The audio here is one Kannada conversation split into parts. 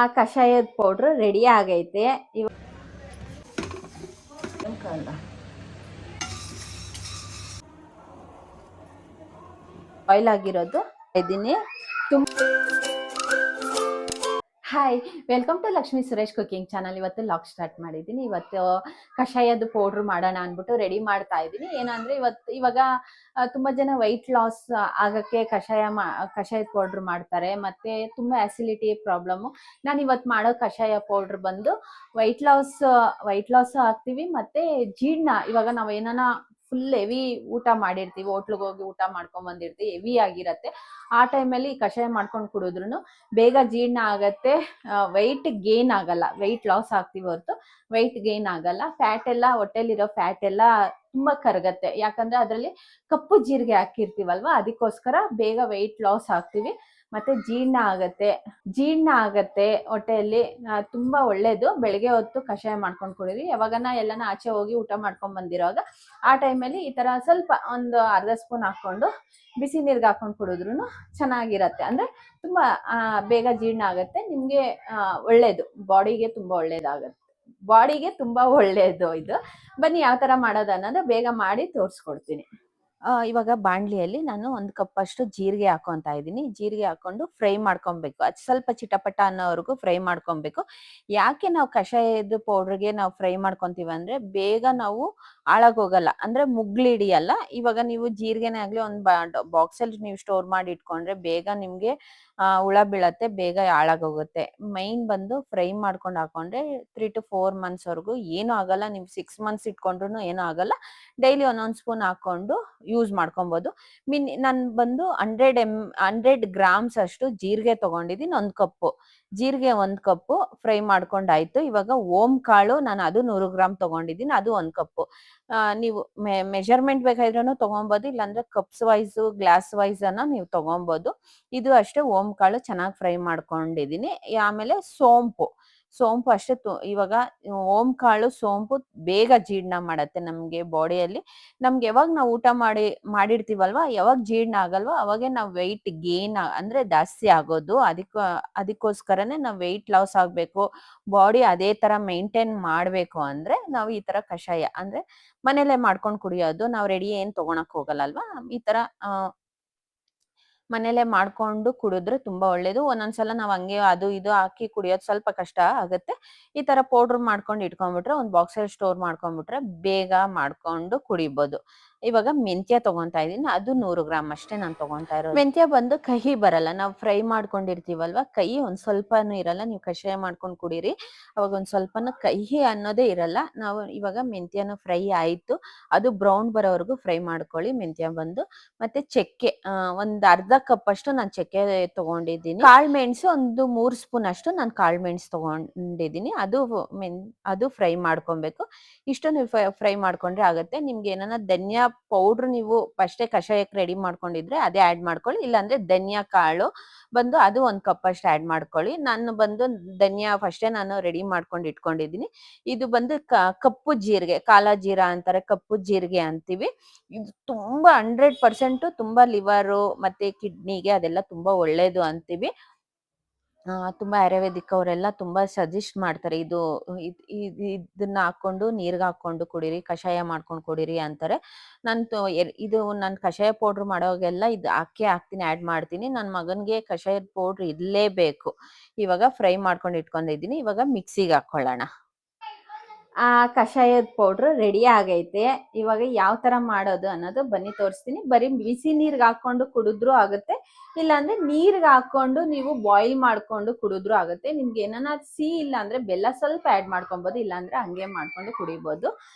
ಆ ಕಷಾಯದ ಪೌಡ್ರ್ ರೆಡಿ ಆಗೈತೆ. ಬಾಯ್ಲ್ ಆಗಿರೋದು ಇದೀನಿ. Hi, welcome to Lakshmi Suresh cooking channel. ಇವತ್ತು ಲಾಗ್ ಸ್ಟಾರ್ಟ್ ಮಾಡಿದ್ದೀನಿ. ಇವತ್ತು ಕಷಾಯದ ಪೌಡ್ರ್ ಮಾಡೋಣ ಅಂದ್ಬಿಟ್ಟು ರೆಡಿ ಮಾಡ್ತಾ ಇದ್ದೀನಿ. ಏನಂದ್ರೆ ಇವಾಗ ತುಂಬಾ ಜನ ವೈಟ್ ಲಾಸ್ ಆಗಕ್ಕೆ ಕಷಾಯದ ಪೌಡ್ರ್ ಮಾಡ್ತಾರೆ. ಮತ್ತೆ ತುಂಬಾ ಅಸಿಡಿಟಿ ಪ್ರಾಬ್ಲಮ್. ನಾನು ಇವತ್ತು ಮಾಡೋ ಕಷಾಯ ಪೌಡ್ರ್ ಬಂದು ವೈಟ್ ಲಾಸ್ ಆಗ್ತೀವಿ. ಮತ್ತೆ ಜೀರ್ಣ, ಇವಾಗ ನಾವು ಏನಾನ ಫುಲ್ ಹೆವಿ ಊಟ ಮಾಡಿರ್ತೀವಿ, ಹೋಟ್ಲಿಗೆ ಹೋಗಿ ಊಟ ಮಾಡ್ಕೊಂಡ್ ಬಂದಿರ್ತೀವಿ, ಹೆವಿ ಆಗಿರತ್ತೆ. ಆ ಟೈಮಲ್ಲಿ ಈ ಕಷಾಯ ಮಾಡ್ಕೊಂಡು ಕುಡಿದ್ರು ಬೇಗ ಜೀರ್ಣ ಆಗತ್ತೆ. ವೆಯ್ಟ್ ಗೇನ್ ಆಗಲ್ಲ, ವೆಯ್ಟ್ ಲಾಸ್ ಆಗ್ತೀವಿ ಹೊರತು ವೆಯ್ಟ್ ಗೇನ್ ಆಗಲ್ಲ. ಫ್ಯಾಟ್ ಎಲ್ಲ, ಹೊಟ್ಟೆಲಿರೋ ಫ್ಯಾಟ್ ಎಲ್ಲ ತುಂಬಾ ಕರಗತ್ತೆ. ಯಾಕಂದ್ರೆ ಅದರಲ್ಲಿ ಕಪ್ಪು ಜೀರಿಗೆ ಹಾಕಿರ್ತೀವಲ್ವಾ, ಅದಕ್ಕೋಸ್ಕರ ಬೇಗ ವೆಯ್ಟ್ ಲಾಸ್ ಆಗ್ತೀವಿ. ಮತ್ತೆ ಜೀರ್ಣ ಆಗತ್ತೆ ಹೊಟ್ಟೆಯಲ್ಲಿ. ತುಂಬಾ ಒಳ್ಳೇದು. ಬೆಳಗ್ಗೆ ಹೊತ್ತು ಕಷಾಯ ಮಾಡ್ಕೊಂಡು ಕುಡೀರಿ. ಯಾವಾಗನ ಎಲ್ಲಾನ ಆಚೆ ಹೋಗಿ ಊಟ ಮಾಡ್ಕೊಂಡ್ ಬಂದಿರೋವಾಗ ಆ ಟೈಮಲ್ಲಿ ಈ ತರ ಸ್ವಲ್ಪ ಒಂದು ಅರ್ಧ ಸ್ಪೂನ್ ಹಾಕೊಂಡು ಬಿಸಿ ನೀರ್ಗೆ ಹಾಕೊಂಡು ಕುಡಿದ್ರು ಚೆನ್ನಾಗಿರತ್ತೆ. ಅಂದ್ರೆ ತುಂಬಾ ಬೇಗ ಜೀರ್ಣ ಆಗತ್ತೆ. ನಿಮ್ಗೆ ಒಳ್ಳೇದು, ಬಾಡಿಗೆ ತುಂಬಾ ಒಳ್ಳೇದು ಇದು. ಬನ್ನಿ ಯಾವ ತರ ಮಾಡೋದು ಅನ್ನೋದು ಬೇಗ ಮಾಡಿ ತೋರಿಸ್ಕೊಡ್ತೀನಿ. ಇವಾಗ ಬಾಣ್ಲಿಯಲ್ಲಿ ನಾನು 1 ಕಪ್ ಅಷ್ಟು ಜೀರಿಗೆ ಹಾಕೊಂತ ಇದ್ದೀನಿ. ಜೀರಿಗೆ ಹಾಕೊಂಡು ಫ್ರೈ ಮಾಡ್ಕೊಬೇಕು. ಅದು ಸ್ವಲ್ಪ ಚಿಟಪಟ ಅನ್ನೋವರೆಗೂ ಫ್ರೈ ಮಾಡ್ಕೊಬೇಕು. ಯಾಕೆ ನಾವು ಕಷಾಯದ ಪೌಡ್ರಿಗೆ ನಾವು ಫ್ರೈ ಮಾಡ್ಕೊಂತೀವಿ ಅಂದ್ರೆ ಬೇಗ ನಾವು ಹಾಳಾಗೋಗಲ್ಲ, ಅಂದ್ರೆ ಮುಗ್ಲಿಡಿಯಲ್ಲ. ಇವಾಗ ನೀವು ಜೀರಿಗೆನೇ ಆಗ್ಲಿ ಒಂದು ಬಾಕ್ಸಲ್ಲಿ ನೀವು ಸ್ಟೋರ್ ಮಾಡಿ ಇಟ್ಕೊಂಡ್ರೆ ಬೇಗ ನಿಮ್ಗೆ ಹುಳ ಬೀಳತ್ತೆ, ಬೇಗ ಹಾಳಾಗೋಗುತ್ತೆ. ಮೈನ್ ಬಂದು ಫ್ರೈ ಮಾಡ್ಕೊಂಡು ಹಾಕೊಂಡ್ರೆ 3 to 4 months ವರೆಗೂ ಏನೂ ಆಗಲ್ಲ. ನೀವು 6 months ಇಟ್ಕೊಂಡ್ರು ಏನೂ ಆಗಲ್ಲ. ಡೈಲಿ ಒಂದೊಂದು ಸ್ಪೂನ್ ಹಾಕೊಂಡು ಯೂಸ್ ಮಾಡ್ಕೊಬೋದು. ನಾನು ಬಂದು 100 ಗ್ರಾಮ್ಸ್ ಅಷ್ಟು ಜೀರಿಗೆ ತಗೊಂಡಿದ್ದೀನಿ. 1 ಕಪ್ಪು ಜೀರಿಗೆ 1 ಕಪ್ಪು ಫ್ರೈ ಮಾಡ್ಕೊಂಡಾಯ್ತು. ಇವಾಗ ಓಂ ಕಾಳು ನಾನು ಅದು 100 ಗ್ರಾಮ್ ತಗೊಂಡಿದ್ದೀನಿ, ಅದು 1 ಕಪ್ಪು. ನೀವು ಮೆಜರ್ಮೆಂಟ್ ಬೇಕಾದ್ರೂ ತಗೊಬೋದು, ಇಲ್ಲಾಂದ್ರೆ ಕಪ್ಸ್ ವೈಸು ಗ್ಲಾಸ್ ವೈಸ್ ಅನ್ನ ನೀವು ತಗೊಬೋದು. ಇದು ಅಷ್ಟೇ ಓಂ ಕಾಳು ಚೆನ್ನಾಗಿ ಫ್ರೈ ಮಾಡ್ಕೊಂಡಿದ್ದೀನಿ. ಆಮೇಲೆ ಸೋಂಪು ಅಷ್ಟೇ. ಇವಾಗ ಓಂ ಕಾಳು ಸೋಂಪು ಬೇಗ ಜೀರ್ಣ ಮಾಡತ್ತೆ ನಮ್ಗೆ ಬಾಡಿಯಲ್ಲಿ. ನಮ್ಗೆ ಯಾವಾಗ ನಾವು ಊಟ ಮಾಡಿರ್ತೀವಲ್ವಾ, ಯಾವಾಗ ಜೀರ್ಣ ಆಗಲ್ವಾ ಅವಾಗೆ ನಾವು ವೆಯ್ಟ್ ಗೇನ್ ಅಂದ್ರೆ ಜಾಸ್ತಿ ಆಗೋದು. ಅದಕ್ಕೋಸ್ಕರನೇ ನಾವು ವೆಯ್ಟ್ ಲಾಸ್ ಆಗ್ಬೇಕು, ಬಾಡಿ ಅದೇ ತರ ಮೇಂಟೈನ್ ಮಾಡ್ಬೇಕು ಅಂದ್ರೆ ನಾವು ಈ ತರ ಕಷಾಯ ಅಂದ್ರೆ ಮನೇಲೆ ಮಾಡ್ಕೊಂಡು ಕುಡಿಯೋದು. ನಾವು ರೆಡಿ ಏನ್ ತಗೊಳಕ್ ಹೋಗಲ್ಲ ಅಲ್ವಾ, ಈ ತರ ಮನೇಲೆ ಮಾಡ್ಕೊಂಡು ಕುಡಿದ್ರೆ ತುಂಬಾ ಒಳ್ಳೇದು. ಒಂದೊಂದ್ಸಲ ನಾವ್ ಹಂಗೆ ಅದು ಇದು ಹಾಕಿ ಕುಡಿಯೋದು ಸ್ವಲ್ಪ ಕಷ್ಟ ಆಗುತ್ತೆ. ಈ ತರ ಪೌಡರ್ ಮಾಡ್ಕೊಂಡು ಇಟ್ಕೊಂಡ್ಬಿಟ್ರೆ, ಒಂದ್ ಬಾಕ್ಸಲ್ಲಿ ಸ್ಟೋರ್ ಮಾಡ್ಕೊಂಡ್ಬಿಟ್ರೆ ಬೇಗ ಮಾಡ್ಕೊಂಡು ಕುಡಿಬಹುದು. ಇವಾಗ ಮೆಂತ್ಯ ತಗೊಂತಾ ಇದೀನಿ, ಅದು 100 ಗ್ರಾಮ್ ಅಷ್ಟೇ ನಾನು ತಗೊಂತಾ ಇರೋದು. ಮೆಂತ್ಯ ಬಂದು ಕಹಿ ಬರಲ್ಲ. ನಾವು ಫ್ರೈ ಮಾಡ್ಕೊಂಡಿರ್ತೀವಲ್ವಾ, ಕಹಿ ಒಂದ್ ಸ್ವಲ್ಪನೂ ಇರಲ್ಲ. ನೀವು ಕಷಾಯ ಮಾಡ್ಕೊಂಡು ಕುಡೀರಿ, ಅವಾಗ ಒಂದ್ ಸ್ವಲ್ಪನೂ ಕಹಿ ಅನ್ನೋದೇ ಇರಲ್ಲ. ನಾವು ಇವಾಗ ಮೆಂತ್ಯನ ಫ್ರೈ ಆಯ್ತು, ಅದು ಬ್ರೌನ್ ಬರೋವರೆಗೂ ಫ್ರೈ ಮಾಡ್ಕೊಳ್ಳಿ ಮೆಂತ್ಯ ಬಂದು. ಮತ್ತೆ ಚಕ್ಕೆ ಒಂದ್ ಅರ್ಧ ಕಪ್ ಅಷ್ಟು ನಾನು ಚಕ್ಕೆ ತಗೊಂಡಿದ್ದೀನಿ. ಕಾಳ್ಮೆಣಸು ಒಂದು 3 ಸ್ಪೂನ್ ಅಷ್ಟು ನಾನು ಕಾಳ್ಮೆಣಸು ತಗೊಂಡಿದ್ದೀನಿ. ಅದು ಫ್ರೈ ಮಾಡ್ಕೊಬೇಕು. ಇಷ್ಟು ನೀವು ಫ್ರೈ ಮಾಡ್ಕೊಂಡ್ರೆ ಆಗುತ್ತೆ. ನಿಮ್ಗೆ ಏನಾನ ಧನಿಯಾ ಪೌಡ್ರ್ ನೀವು ಫಸ್ಟೇ ಕಷಾಯಕ್ಕೆ ರೆಡಿ ಮಾಡ್ಕೊಂಡಿದ್ರೆ ಅದೇ ಆಡ್ ಮಾಡ್ಕೊಳ್ಳಿ, ಇಲ್ಲಾಂದ್ರೆ ಧನಿಯಾ ಕಾಳು ಬಂದು ಅದು 1 ಕಪ್ ಅಷ್ಟು ಆಡ್ ಮಾಡ್ಕೊಳ್ಳಿ. ನಾನು ಬಂದು ಧನಿಯಾ ಫಸ್ಟೇ ನಾನು ರೆಡಿ ಮಾಡ್ಕೊಂಡು ಇಟ್ಕೊಂಡಿದ್ದೀನಿ. ಇದು ಬಂದು ಕಪ್ಪು ಜೀರಿಗೆ, ಕಾಲ ಜೀರಾ ಅಂತಾರೆ, ಕಪ್ಪು ಜೀರಿಗೆ ಅಂತೀವಿ. ಇದು ತುಂಬಾ 100% ತುಂಬಾ ಲಿವರು ಮತ್ತೆ ಕಿಡ್ನಿಗೆ ಅದೆಲ್ಲ ತುಂಬಾ ಒಳ್ಳೇದು ಅಂತೀವಿ. ತುಂಬಾ ಆಯುರ್ವೇದಿಕ್ ಅವರೆಲ್ಲ ತುಂಬಾ ಸಜೆಸ್ಟ್ ಮಾಡ್ತಾರೆ. ಇದನ್ನ ಹಾಕೊಂಡು ನೀರ್ಗೆ ಹಾಕೊಂಡು ಕುಡೀರಿ, ಕಷಾಯ ಮಾಡ್ಕೊಂಡು ಕುಡೀರಿ ಅಂತಾರೆ. ನಾನು ಕಷಾಯ ಪೌಡ್ರ್ ಮಾಡೋವಾಗೆಲ್ಲ ಇದು ಹಾಕ್ತೀನಿ, ಆಡ್ ಮಾಡ್ತೀನಿ. ನನ್ನ ಮಗನ್ಗೆ ಕಷಾಯದ ಪೌಡ್ರ್ ಇರ್ಲೇಬೇಕು. ಇವಾಗ ಫ್ರೈ ಮಾಡ್ಕೊಂಡು ಇಟ್ಕೊಂಡಿದ್ದೀನಿ. ಇವಾಗ ಮಿಕ್ಸಿಗೆ ಹಾಕೊಳ್ಳೋಣ. ಕಷಾಯದ ಪೌಡ್ರ್ ರೆಡಿ ಆಗೈತೆ. ಇವಾಗ ಯಾವ ತರ ಮಾಡೋದು ಅನ್ನೋದು ಬನ್ನಿ ತೋರಿಸ್ತೀನಿ. ಬರೀ ಬಿಸಿ ನೀರ್ಗೆ ಹಾಕೊಂಡು ಕುಡಿದ್ರು ಆಗುತ್ತೆ, ಇಲ್ಲಾಂದ್ರೆ ನೀರ್ಗೆ ಹಾಕೊಂಡು ನೀವು ಬಾಯ್ಲ್ ಮಾಡ್ಕೊಂಡು ಕುಡಿದ್ರು ಆಗುತ್ತೆ. ನಿಮ್ಗೆ ಏನಾನ ಸಿಹಿ ಇಲ್ಲ ಅಂದ್ರೆ ಬೆಲ್ಲ ಸ್ವಲ್ಪ ಆಡ್ ಮಾಡ್ಕೊಬೋದು, ಇಲ್ಲಾಂದ್ರೆ ಹಂಗೆ ಮಾಡ್ಕೊಂಡು ಕುಡಿಬೋದು.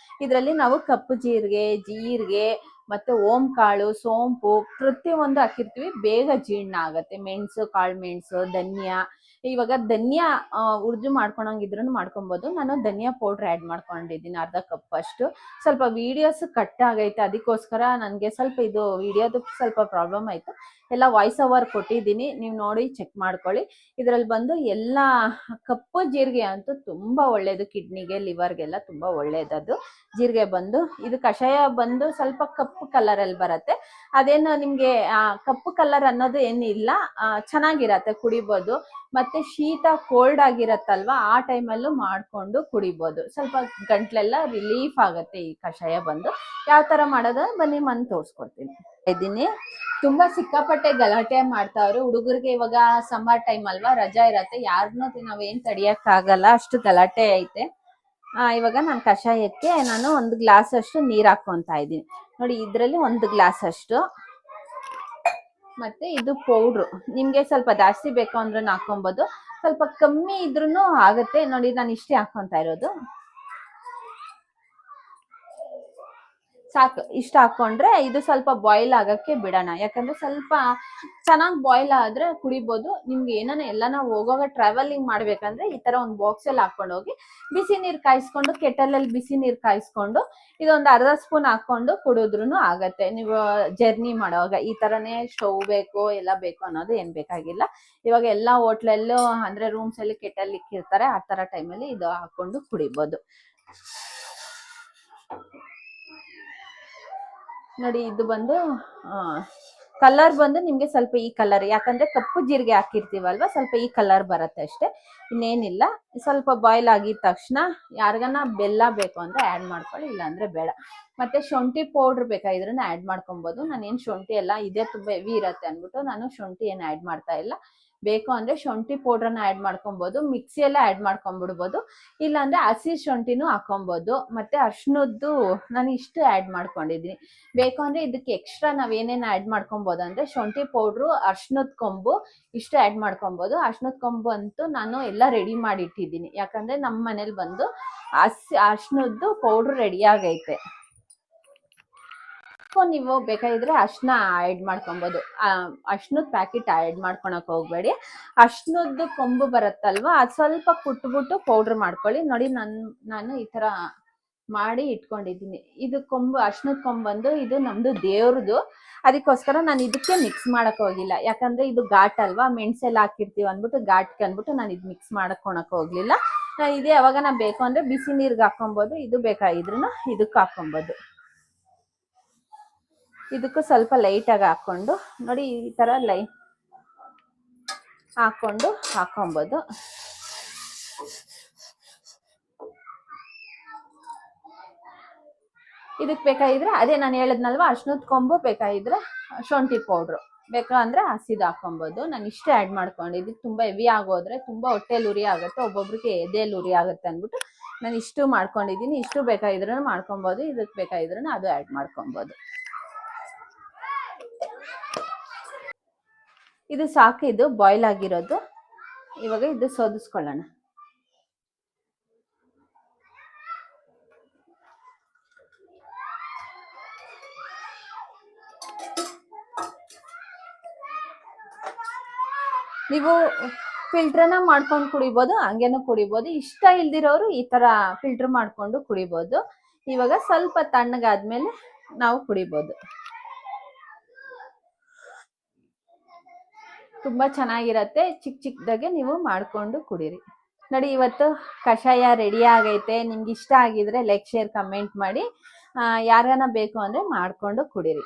ಇದರಲ್ಲಿ ನಾವು ಕಪ್ಪು ಜೀರಿಗೆ ಮತ್ತೆ ಓಂ ಕಾಳು, ಸೋಂಪು ಪ್ರತಿಯೊಂದು ಹಾಕಿರ್ತೀವಿ, ಬೇಗ ಜೀರ್ಣ ಆಗತ್ತೆ. ಕಾಳು ಮೆಣಸು, ಧನಿಯಾ. ಇವಾಗ ಧನಿಯಾ ಉರ್ದು ಮಾಡ್ಕೊಳಂಗಿದ್ರು ಮಾಡ್ಕೊಬೋದು. ನಾನು ಧನಿಯಾ ಪೌಡ್ರ್ ಆಡ್ ಮಾಡ್ಕೊಂಡಿದ್ದೀನಿ ಅರ್ಧ ಕಪ್ ಅಷ್ಟು. ಸ್ವಲ್ಪ ವಿಡಿಯೋಸ್ ಕಟ್ ಆಗೈತೆ, ಅದಕ್ಕೋಸ್ಕರ ನನಗೆ ಸ್ವಲ್ಪ ಇದು ವಿಡಿಯೋದು ಸ್ವಲ್ಪ ಪ್ರಾಬ್ಲಮ್ ಆಯ್ತು. ಎಲ್ಲ ವಾಯ್ಸ್ ಓವರ್ ಕೊಟ್ಟಿದ್ದೀನಿ, ನೀವು ನೋಡಿ ಚೆಕ್ ಮಾಡ್ಕೊಳ್ಳಿ. ಇದರಲ್ಲಿ ಬಂದು ಎಲ್ಲ ಕಪ್ಪು ಜೀರಿಗೆ ಅಂತೂ ತುಂಬಾ ಒಳ್ಳೇದು, ಕಿಡ್ನಿಗೆ ಲಿವರ್ಗೆಲ್ಲ ತುಂಬಾ ಒಳ್ಳೇದದು ಜೀರಿಗೆ ಬಂದು. ಇದು ಕಷಾಯ ಬಂದು ಸ್ವಲ್ಪ ಕಪ್ಪು ಕಲರ್ ಅಲ್ಲಿ ಬರುತ್ತೆ. ಅದೇನು ನಿಮ್ಗೆ ಕಪ್ಪು ಕಲರ್ ಅನ್ನೋದು ಏನಿಲ್ಲ, ಚೆನ್ನಾಗಿರತ್ತೆ, ಕುಡಿಬೋದು. ಮತ್ತೆ ಶೀತ ಕೋಲ್ಡ್ ಆಗಿರತ್ತಲ್ವಾ ಆ ಟೈಮಲ್ಲೂ ಮಾಡ್ಕೊಂಡು ಕುಡಿಬೋದು. ಸ್ವಲ್ಪ ಗಂಟ್ಲೆಲ್ಲ ರಿಲೀಫ್ ಆಗತ್ತೆ ಈ ಕಷಾಯ ಬಂದು. ಯಾವ ತರ ಮಾಡೋದು ಬನ್ನಿ ತೋರಿಸ್ಕೊಡ್ತೀನಿ. ಇದ್ದೀನಿ ತುಂಬಾ ಸಿಕ್ಕಾಪಟ್ಟೆ ಗಲಾಟೆ ಮಾಡ್ತಾವ್ರೆ ಹುಡುಗರಿಗೆ. ಇವಾಗ ಸಮ್ಮರ್ ಟೈಮ್ ಅಲ್ವಾ, ರಜಾ ಇರತ್ತೆ, ಯಾರನ್ನೂ ನಾವೇನ್ ತಡಿಯಕ್ ಆಗಲ್ಲ, ಅಷ್ಟು ಗಲಾಟೆ ಐತೆ. ಇವಾಗ ನಾನು ಕಷಾಯಕ್ಕೆ ನಾನು 1 ಗ್ಲಾಸ್ ಅಷ್ಟು ನೀರ್ ಹಾಕೊಂತಾ ಇದ್ದೀನಿ ನೋಡಿ. ಇದ್ರಲ್ಲಿ 1 ಗ್ಲಾಸ್ ಅಷ್ಟು. ಮತ್ತೆ ಇದು ಪೌಡ್ರು, ನಿಮ್ಗೆ ಸ್ವಲ್ಪ ಜಾಸ್ತಿ ಬೇಕು ಅಂದ್ರೆ ಹಾಕೊಬಹುದು, ಸ್ವಲ್ಪ ಕಮ್ಮಿ ಇದ್ರೂ ಆಗತ್ತೆ ನೋಡಿ. ನಾನು ಇಷ್ಟೇ ಹಾಕೊಂತಾ ಇರೋದು, ಸಾಕು. ಇಷ್ಟ ಹಾಕೊಂಡ್ರೆ ಇದು ಸ್ವಲ್ಪ ಬಾಯ್ಲ್ ಆಗಕ್ಕೆ ಬಿಡೋಣ, ಯಾಕಂದ್ರೆ ಸ್ವಲ್ಪ ಚೆನ್ನಾಗಿ ಬಾಯ್ಲ್ ಆದ್ರೆ ಕುಡಿಬಹುದು. ನಿಮ್ಗೆ ಎಲ್ಲಾನ ಹೋಗುವಾಗ ಟ್ರಾವೆಲಿಂಗ್ ಮಾಡ್ಬೇಕಂದ್ರೆ ಈ ತರ ಒಂದು ಬಾಕ್ಸ್ ಅಲ್ಲಿ ಹಾಕೊಂಡು ಹೋಗಿ, ಬಿಸಿ ನೀರ್ ಕಾಯಿಸ್ಕೊಂಡು, ಕೆಟಲಲ್ಲಿ ಬಿಸಿ ನೀರ್ ಕಾಯಿಸ್ಕೊಂಡು ಇದೊಂದು ಅರ್ಧ ಸ್ಪೂನ್ ಹಾಕೊಂಡು ಕುಡಿದ್ರು ಆಗತ್ತೆ. ನೀವು ಜರ್ನಿ ಮಾಡುವಾಗ ಈ ತರನೇ ಸ್ಟವ್ ಬೇಕು ಎಲ್ಲ ಬೇಕು ಅನ್ನೋದು ಏನ್ ಬೇಕಾಗಿಲ್ಲ. ಇವಾಗ ಎಲ್ಲಾ ಹೋಟ್ಲಲ್ಲೂ ಅಂದ್ರೆ ರೂಮ್ಸ್ ಅಲ್ಲಿ ಕೆಟಲ್ ಇಕ್ಕಿರ್ತಾರೆ, ಆ ತರ ಟೈಮಲ್ಲಿ ಇದು ಹಾಕೊಂಡು ಕುಡಿಬಹುದು ನೋಡಿ. ಇದು ಬಂದು ಕಲರ್ ಬಂದು ನಿಮ್ಗೆ ಸ್ವಲ್ಪ ಈ ಕಲರ್, ಯಾಕಂದ್ರೆ ಕಪ್ಪು ಜೀರಿಗೆ ಹಾಕಿರ್ತೀವಲ್ವಾ, ಸ್ವಲ್ಪ ಈ ಕಲರ್ ಬರುತ್ತೆ ಅಷ್ಟೇ, ಇನ್ನೇನಿಲ್ಲ. ಸ್ವಲ್ಪ ಬಾಯ್ಲ್ ಆಗಿದ ತಕ್ಷಣ ಯಾರಿಗನ ಬೆಲ್ಲ ಬೇಕು ಅಂದ್ರೆ ಆಡ್ ಮಾಡ್ಕೊಳ್ಳಿ, ಇಲ್ಲ ಅಂದ್ರೆ ಬೇಡ. ಮತ್ತೆ ಶುಂಠಿ ಪೌಡರ್ ಬೇಕಾದ್ರೂ ಆಡ್ ಮಾಡ್ಕೊಬಹುದು. ನಾನೇನ್ ಶುಂಠಿ ಎಲ್ಲ ಇದೇ ತುಂಬಾ ಹೆವಿ ಇರತ್ತೆ ಅನ್ಬಿಟ್ಟು ನಾನು ಶುಂಠಿ ಏನು ಆಡ್ ಮಾಡ್ತಾ ಇಲ್ಲ. ಬೇಕು ಅಂದ್ರೆ ಶುಂಠಿ ಪೌಡ್ರನ್ನ ಆಡ್ ಮಾಡ್ಕೊಬಹುದು, ಮಿಕ್ಸಿಯಲ್ಲೇ ಆಡ್ ಮಾಡ್ಕೊಂಡ್ಬಿಡ್ಬೋದು, ಇಲ್ಲ ಅಂದ್ರೆ ಹಸಿ ಶುಂಠಿನೂ ಹಾಕೊಬಹುದು. ಮತ್ತೆ ಅರ್ಶಿನದ್ದು ನಾನು ಇಷ್ಟು ಆಡ್ ಮಾಡ್ಕೊಂಡಿದೀನಿ. ಬೇಕು ಅಂದ್ರೆ ಇದಕ್ಕೆ ಎಕ್ಸ್ಟ್ರಾ ನಾವ್ ಏನೇನ್ ಆಡ್ ಮಾಡ್ಕೊಬಹುದು ಅಂದ್ರೆ ಶುಂಠಿ ಪೌಡ್ರು, ಅರ್ಶಿನದ ಕೊಂಬು ಇಷ್ಟು ಆಡ್ ಮಾಡ್ಕೊಬಹುದು. ಅರ್ಶಿನದ ಕೊಂಬು ಅಂತೂ ನಾನು ಎಲ್ಲ ರೆಡಿ ಮಾಡಿ ಇಟ್ಟಿದ್ದೀನಿ, ಯಾಕಂದ್ರೆ ನಮ್ಮ ಮನೇಲಿ ಬಂದು ಅರ್ಶಿನದ್ದು ಪೌಡ್ರ್ ರೆಡಿ ಆಗೈತೆ. ನೀವು ಬೇಕಾಗಿದ್ರೆ ಅರ್ಶಿನ ಆಡ್ ಮಾಡ್ಕೊಬಹುದು, ಅರ್ಶಿನದ ಪ್ಯಾಕೆಟ್ ಆಡ್ ಮಾಡ್ಕೊಳಕ್ ಹೋಗ್ಬೇಡಿ. ಅರ್ಶಿನದ್ದು ಕೊಂಬು ಬರುತ್ತಲ್ವಾ, ಅದ್ ಸ್ವಲ್ಪ ಕುಟ್ಬಿಟ್ಟು ಪೌಡರ್ ಮಾಡ್ಕೊಳ್ಳಿ ನೋಡಿ. ನಾನು ಈ ತರ ಮಾಡಿ ಇಟ್ಕೊಂಡಿದ್ದೀನಿ. ಇದು ಕೊಂಬು, ಅರ್ಶಿನದ ಕೊಂಬು ಬಂದು ಇದು ನಮ್ದು ದೇವ್ರದು, ಅದಕ್ಕೋಸ್ಕರ ನಾನು ಇದಕ್ಕೆ ಮಿಕ್ಸ್ ಮಾಡಕ್ ಹೋಗಿಲ್ಲ, ಯಾಕಂದ್ರೆ ಇದು ಘಾಟ್ ಅಲ್ವಾ, ಮೆಣಸೆಲ್ಲ ಹಾಕಿರ್ತೀವಿ ಅಂದ್ಬಿಟ್ಟು ಘಾಟ್ಗೆ ಅಂದ್ಬಿಟ್ಟು ನಾನು ಇದು ಮಿಕ್ಸ್ ಮಾಡಕೊಳಕ್ ಹೋಗ್ಲಿಲ್ಲ. ಇದೇ ಯಾವಾಗ ನಾ ಬೇಕು ಅಂದ್ರೆ ಬಿಸಿ ನೀರ್ಗೆ ಹಾಕೊಬಹುದು, ಇದು ಬೇಕಾಗಿದ್ರು ಇದಕ್ಕೆ ಹಾಕೊಬಹುದು. ಇದಕ್ಕೂ ಸ್ವಲ್ಪ ಲೈಟ್ ಆಗಿ ಹಾಕೊಂಡು ನೋಡಿ, ಈ ತರ ಲೈಟ್ ಹಾಕೊಂಡು ಹಾಕೊಬಹುದು. ಇದಕ್ ಬೇಕಾಗಿದ್ರೆ ಅದೇ ನಾನು ಹೇಳದ್ನಲ್ವಾ, ಅರ್ಶಿನದ ಕೊಂಬು, ಬೇಕಾಗಿದ್ರೆ ಶುಂಠಿ ಪೌಡ್ರು, ಬೇಕಾ ಅಂದ್ರೆ ಹಸಿದು ಹಾಕೊಬಹುದು. ನಾನು ಇಷ್ಟೇ ಆಡ್ ಮಾಡ್ಕೊಂಡಿದ್ದು. ತುಂಬಾ ಹೆವಿ ಆಗೋದ್ರೆ ತುಂಬಾ ಹೊಟ್ಟೆಲಿ ಉರಿ ಆಗುತ್ತೆ, ಒಬ್ಬೊಬ್ರಿಗೆ ಎದೆಯಲ್ಲಿ ಉರಿ ಆಗುತ್ತೆ ಅಂದ್ಬಿಟ್ಟು ನಾನು ಇಷ್ಟು ಮಾಡ್ಕೊಂಡಿದ್ದೀನಿ. ಇಷ್ಟು ಬೇಕಾಗಿದ್ರು ಮಾಡ್ಕೊಬಹುದು, ಇದಕ್ ಬೇಕಾಗಿದ್ರು ಅದು ಆಡ್ ಮಾಡ್ಕೊಬಹುದು. ಇದು ಸಾಕು, ಇದು ಬಾಯ್ಲ್ ಆಗಿರೋದು. ಇವಾಗ ಇದು ಸೋದಿಸ್ಕೊಳ್ಳೋಣ. ನೀವು ಫಿಲ್ಟರ್ನ ಮಾಡ್ಕೊಂಡು ಕುಡಿಬೋದು, ಹಂಗೇನು ಕುಡಿಬೋದು. ಇಷ್ಟ ಇಲ್ದಿರೋರು ಈ ತರ ಫಿಲ್ಟರ್ ಮಾಡ್ಕೊಂಡು ಕುಡಿಬೋದು. ಇವಾಗ ಸ್ವಲ್ಪ ತಣ್ಣಗಾದ್ಮೇಲೆ ನಾವು ಕುಡಿಬೋದು. ತುಂಬಾ ಚೆನ್ನಾಗಿರತ್ತೆ, ಚಿಕ್ಕ ಚಿಕ್ಕದಾಗೆ ನೀವು ಮಾಡ್ಕೊಂಡು ಕುಡೀರಿ ನೋಡಿ. ಇವತ್ತು ಕಷಾಯ ರೆಡಿ ಆಗೈತೆ. ನಿಮ್ಗೆ ಇಷ್ಟ ಆಗಿದ್ರೆ ಲೈಕ್, ಶೇರ್, ಕಮೆಂಟ್ ಮಾಡಿ. ಯಾರನ್ನ ಬೇಕು ಅಂದ್ರೆ ಮಾಡ್ಕೊಂಡು ಕುಡೀರಿ.